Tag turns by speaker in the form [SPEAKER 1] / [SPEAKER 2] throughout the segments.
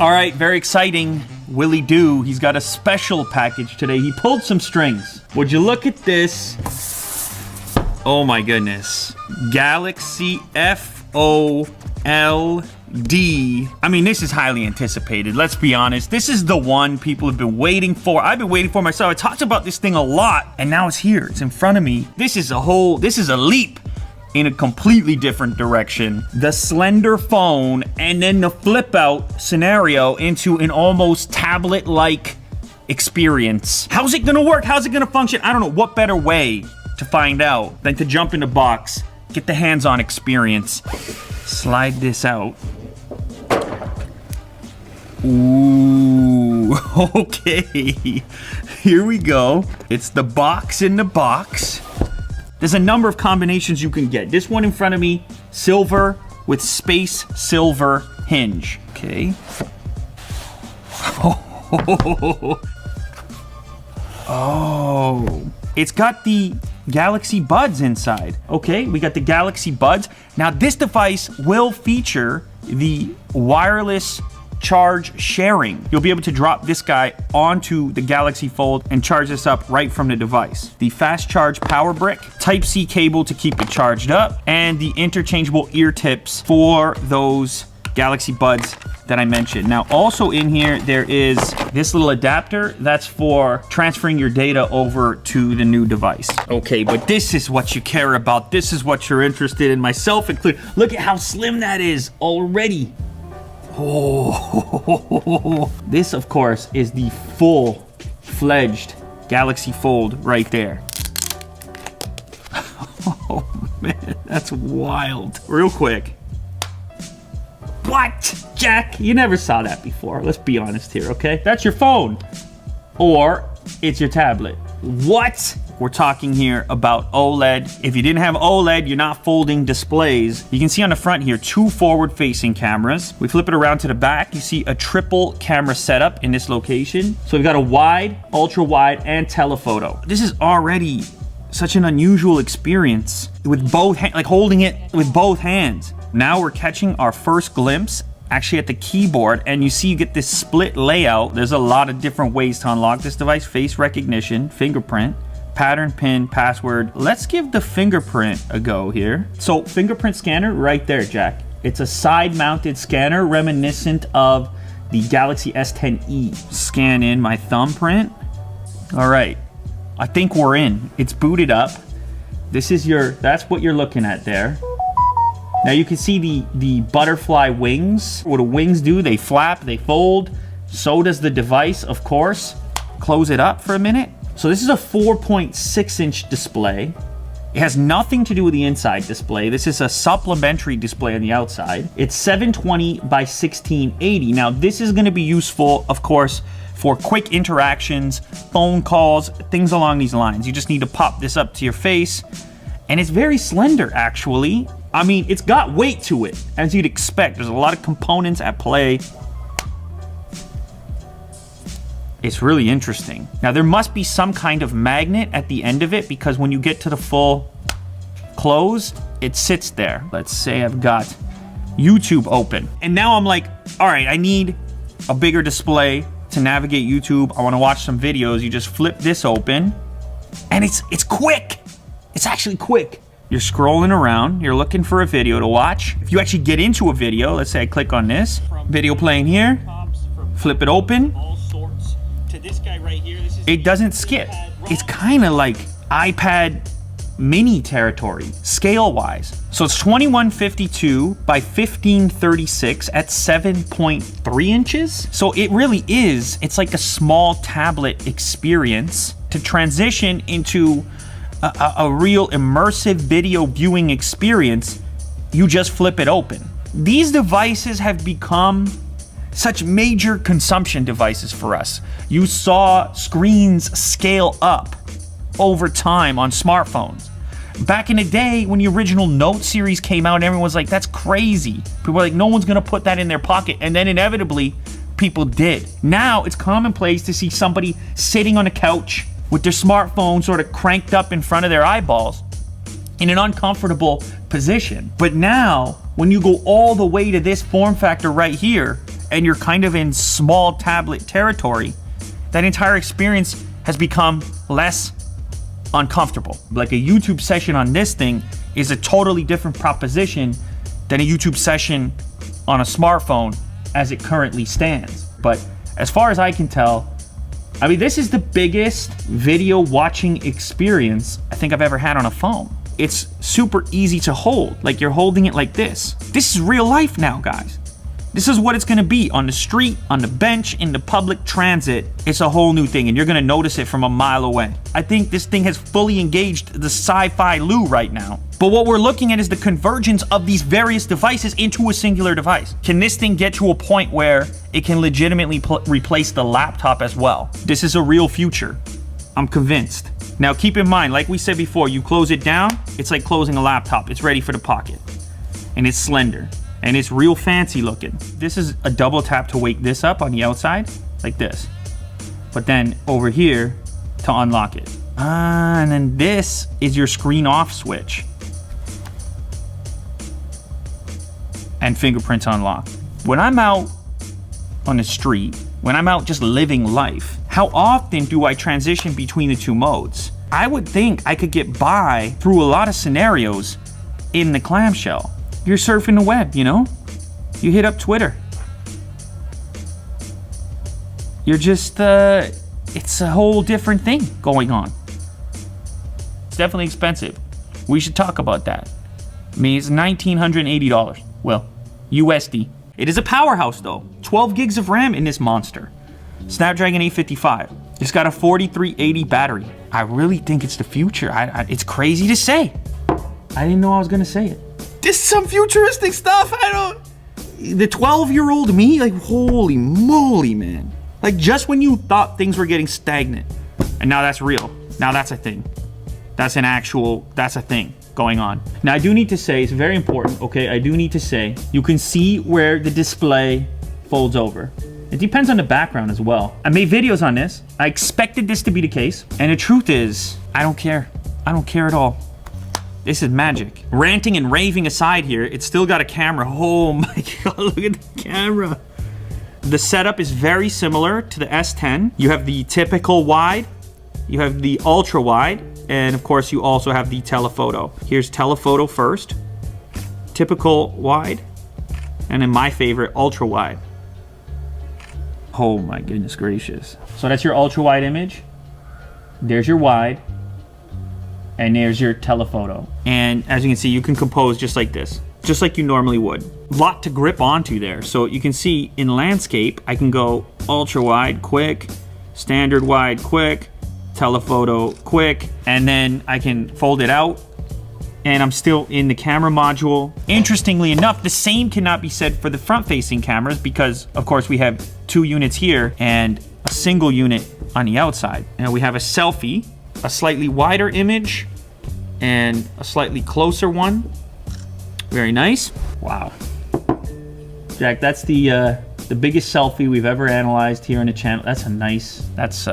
[SPEAKER 1] All right, very exciting. Willie Doo, he's got a special package today. He pulled some strings. Would you look at this? Oh my goodness. Galaxy FOLD. I mean, this is highly anticipated. Let's be honest. This is the one people have been waiting for. I've been waiting for myself. I talked about this thing a lot, and now it's here. It's in front of me. This is a leap in a completely different direction. The slender phone and then the flip out scenario into an almost tablet-like experience. How's it gonna work? How's it gonna function? I don't know. What better way to find out than to jump in the box, get the hands-on experience. Slide this out. Ooh, okay. Here we go. It's the box in the box. There's a number of combinations you can get. This one in front of me, silver with space silver hinge. Okay. Oh, it's got the Galaxy Buds inside. Okay, we got the Galaxy Buds. Now this device will feature the wireless charge sharing. You'll be able to drop this guy onto the Galaxy Fold and charge this up right from the device. The fast charge power brick, Type-C cable to keep it charged up, and the interchangeable ear tips for those Galaxy Buds that I mentioned. Now also in here, there is this little adapter that's for transferring your data over to the new device. Okay, but this is what you care about. This is what you're interested in, myself included. Look at how slim that is already. Oh, this of course is the full-fledged Galaxy Fold right there. Oh man, that's wild. Real quick. What? Jack, you never saw that before. Let's be honest here, okay? That's your phone. Or it's your tablet. What? We're talking here about OLED. If you didn't have OLED, you're not folding displays. You can see on the front here, 2 forward-facing cameras. We flip it around to the back. You see a triple camera setup in this location. So we've got a wide, ultra-wide, and telephoto. This is already such an unusual experience with both, like holding it with both hands. Now we're catching our first glimpse actually at the keyboard, and you see you get this split layout. There's a lot of different ways to unlock this device. Face recognition, fingerprint, pattern, pin, password. Let's give the fingerprint a go here. So fingerprint scanner right there, Jack. It's a side-mounted scanner reminiscent of the Galaxy S10e. Scan in my thumbprint. All right, I think we're in. It's booted up. This is that's what you're looking at there. Now you can see the butterfly wings. What do wings do? They flap, they fold. So does the device, of course. Close it up for a minute. So this is a 4.6-inch display. It has nothing to do with the inside display. This is a supplementary display on the outside. It's 720 by 1680. Now this is gonna be useful, of course, for quick interactions, phone calls, things along these lines. You just need to pop this up to your face. And it's very slender, actually. I mean, it's got weight to it, as you'd expect. There's a lot of components at play. It's really interesting. Now, there must be some kind of magnet at the end of it, because when you get to the full close, it sits there. Let's say I've got YouTube open. And now I'm like, all right, I need a bigger display to navigate YouTube. I want to watch some videos. You just flip this open, and it's quick. It's actually quick. You're scrolling around, you're looking for a video to watch. If you actually get into a video, let's say I click on this, video playing here, flip it open, it doesn't skip. It's kind of like iPad mini territory, scale-wise. So it's 2152 by 1536 at 7.3 inches. So it really is, it's like a small tablet experience to transition into a real immersive video viewing experience. You just flip it open. These devices have become such major consumption devices for us. You saw screens scale up over time on smartphones. Back in the day when the original Note series came out, everyone was like, that's crazy. People were like, no one's gonna put that in their pocket. And then inevitably, people did. Now it's commonplace to see somebody sitting on a couch with their smartphone sort of cranked up in front of their eyeballs in an uncomfortable position. But now, when you go all the way to this form factor right here, and you're kind of in small tablet territory, that entire experience has become less uncomfortable. Like a YouTube session on this thing is a totally different proposition than a YouTube session on a smartphone as it currently stands. But as far as I can tell, I mean, this is the biggest video watching experience I think I've ever had on a phone. It's super easy to hold, like you're holding it like this. This is real life now, guys. This is what it's gonna be on the street, on the bench, in the public transit. It's a whole new thing, and you're gonna notice it from a mile away. I think this thing has fully engaged the sci-fi Lou right now. But what we're looking at is the convergence of these various devices into a singular device. Can this thing get to a point where it can legitimately replace the laptop as well? This is a real future. I'm convinced. Now keep in mind, like we said before, you close it down, it's like closing a laptop. It's ready for the pocket. And it's slender. And it's real fancy looking. This is a double tap to wake this up on the outside, like this. But then over here to unlock it. And then this is your screen off switch. And fingerprints unlock. When I'm out on the street, when I'm out just living life, how often do I transition between the two modes? I would think I could get by through a lot of scenarios in the clamshell. You're surfing the web, you know? You hit up Twitter. You're just, it's a whole different thing going on. It's definitely expensive. We should talk about that. I mean, it's $1,980. Well, USD. It is a powerhouse though. 12 gigs of RAM in this monster. Snapdragon 855. It's got a 4380 battery. I really think it's the future. It's crazy to say. I didn't know I was gonna say it. This is some futuristic stuff. The 12-year-old me, like, holy moly, man. Like, just when you thought things were getting stagnant, and now that's real. Now that's a thing. That's a thing going on. Now I do need to say, it's very important, okay? I do need to say, you can see where the display folds over. It depends on the background as well. I made videos on this. I expected this to be the case. And the truth is, I don't care. I don't care at all. This is magic. Ranting and raving aside here, it's still got a camera. Oh my God, look at the camera. The setup is very similar to the S10. You have the typical wide, you have the ultra wide, and of course you also have the telephoto. Here's telephoto first, typical wide, and then my favorite, ultra wide. Oh my goodness gracious. So that's your ultra wide image. There's your wide. And there's your telephoto. And as you can see, you can compose just like this, just like you normally would. Lot to grip onto there. So you can see in landscape, I can go ultra wide, quick, standard wide, quick, telephoto, quick, and then I can fold it out and I'm still in the camera module. Interestingly enough, the same cannot be said for the front-facing cameras because of course we have 2 units here and a single unit on the outside. And we have a selfie, a slightly wider image, and a slightly closer one. Very nice. Wow. Jack, that's the biggest selfie we've ever analyzed here on the channel. That's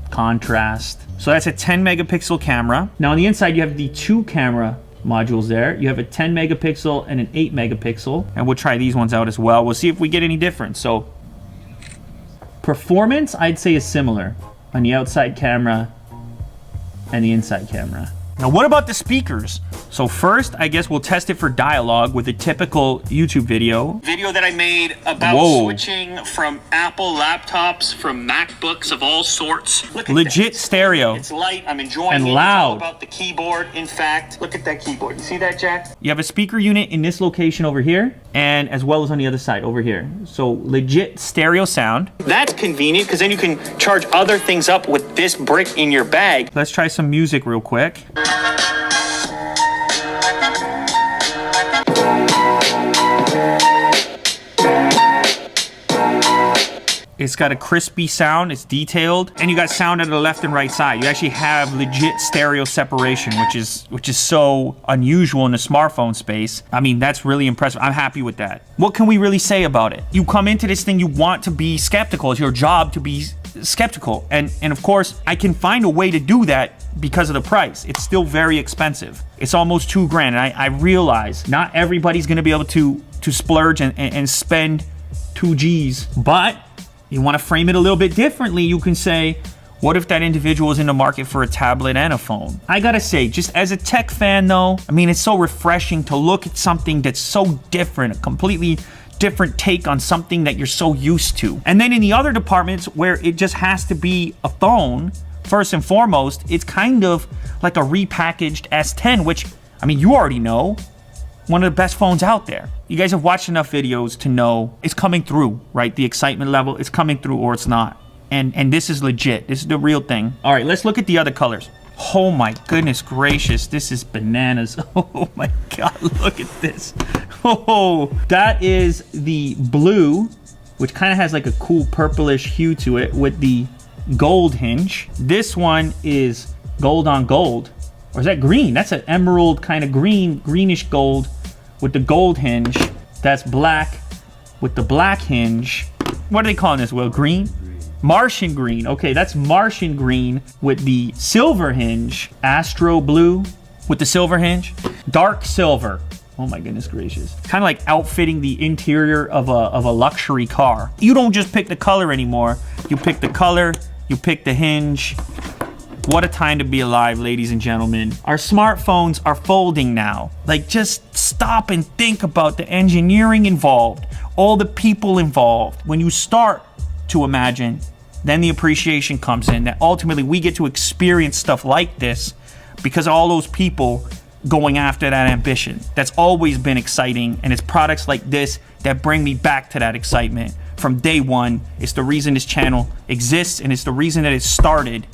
[SPEAKER 1] contrast. So that's a 10 megapixel camera. Now on the inside, you have the 2 camera modules there. You have a 10 megapixel and an 8 megapixel. And we'll try these ones out as well. We'll see if we get any difference. So performance, I'd say, is similar on the outside camera and the inside camera. Now what about the speakers? So first, I guess we'll test it for dialogue with a typical YouTube video that I made about switching from Apple laptops, from MacBooks of all sorts. Look at legit that. Stereo. It's light, I'm enjoying and it. Loud. It's all about the keyboard. In fact, look at that keyboard. You see that, Jack? You have a speaker unit in this location over here, and as well as on the other side over here. So legit stereo sound. That's convenient because then you can charge other things up with this brick in your bag. Let's try some music real quick. It's got a crispy sound, it's detailed, and you got sound at the left and right side. You actually have legit stereo separation, which is so unusual in the smartphone space. I mean, that's really impressive. I'm happy with that. What can we really say about it? You come into this thing, you want to be skeptical. It's your job to be skeptical. And of course, I can find a way to do that because of the price. It's still very expensive. It's almost $2,000, and I realize not everybody's gonna be able to splurge and spend 2 G's. But you want to frame it a little bit differently. You can say, what if that individual is in the market for a tablet and a phone? I gotta say, just as a tech fan though, I mean, it's so refreshing to look at something that's so different, a completely different take on something that you're so used to. And then in the other departments where it just has to be a phone, first and foremost, it's kind of like a repackaged S10, which, I mean, you already know, one of the best phones out there. You guys have watched enough videos to know it's coming through, right? The excitement level, it's coming through or it's not. And this is legit. This is the real thing. All right, let's look at the other colors. Oh my goodness gracious, this is bananas. Oh my God, look at this. Oh, that is the blue, which kind of has like a cool purplish hue to it with the gold hinge. This one is gold on gold. Or is that green? That's an emerald kind of greenish gold with the gold hinge. That's black with the black hinge. What are they calling this, Will? Green? Martian green. Okay, that's Martian green with the silver hinge. Astro blue with the silver hinge. Dark silver. Oh my goodness gracious. Kind of like outfitting the interior of a luxury car. You don't just pick the color anymore. You pick the color, you pick the hinge. What a time to be alive, ladies and gentlemen. Our smartphones are folding now. Like, just stop and think about the engineering involved, all the people involved. When you start to imagine, then the appreciation comes in, that ultimately we get to experience stuff like this because of all those people going after that ambition. That's always been exciting, and it's products like this that bring me back to that excitement from day one. It's the reason this channel exists, and it's the reason that it started.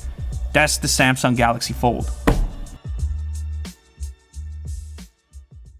[SPEAKER 1] That's the Samsung Galaxy Fold.